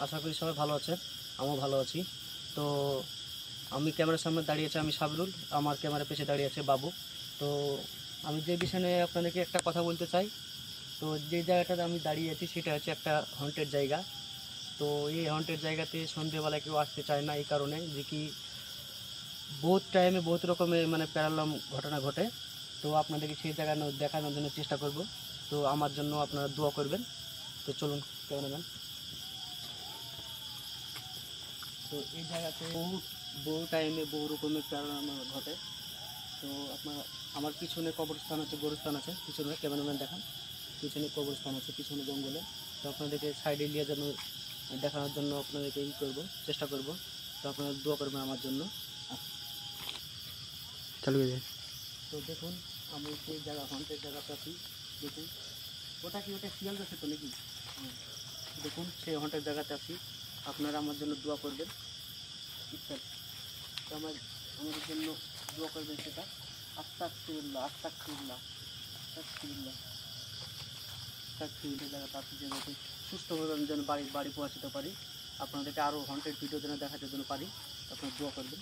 আশা করি সবাই ভালো আছেন, আমিও ভালো আছি। তো আমি ক্যামেরার সামনে দাঁড়িয়ে আছি, আমি সাবরুল, আমার ক্যামেরার পেছনে দাঁড়িয়ে আছে বাবু। তো আমি যে বিষয় নিয়ে আপনাদেরকে একটা কথা বলতে চাই। তো যে জায়গাটাতে আমি দাঁড়িয়ে আছি সেটা হচ্ছে একটা হন্টেড জায়গা। তো এই হন্টেড জায়গাতে সন্ধ্যেবেলা কেউ আসতে চায় না, এই কারণে যে কি বহুত টাইমে বহুত রকমের মানে প্যারালম ঘটনা ঘটে। তো আপনাদেরকে সেই জায়গা দেখানোর জন্য চেষ্টা করব। তো আমার জন্য আপনারা দোয়া করবেন। তো চলুন ক্যামেরাম্যান। তো এই জায়গাতে বহু টাইমে বহু রকমের প্যারানর্মাল ঘটে। তো আপনার আমার পিছনে কবরস্থান আছে, গোরস্থান আছে পিছনে, ক্যামেরাম্যান দেখান। পিছনে কবরস্থান আছে, পিছনে জঙ্গলে। তো আপনাদেরকে সাইডে নিয়ে যেন দেখানোর জন্য আপনাদেরকে চেষ্টা করব। তো আপনারা দোয়া করবেন আমার জন্য। চালু হয়ে যায়। তো দেখুন, আমি সেই জায়গা হন্টের জায়গাতে আছি। দেখুন, ওটা কি, ওটা শিয়াল যাচ্ছে তো নাকি? দেখুন, সেই হন্টের জায়গাতে আছি। আপনারা আমার জন্য দোয়া করবেন। তো আমাদের জন্য দোয়া করবেন সেটা। আস্তাগফিরুল্লাহ, আস্তাগফিরুল্লাহ, আস্তাগফিরুল্লাহ, আস্তাগফিরুল্লাহ। জায়গাটা আপনি যেন সুস্থভাবে আমি যেন বাড়ি পৌঁছাতে পারি, আপনাদেরকে আরও হন্টেড ভিডিও যেন দেখাতে যেন পারি, আপনারা দোয়া করবেন।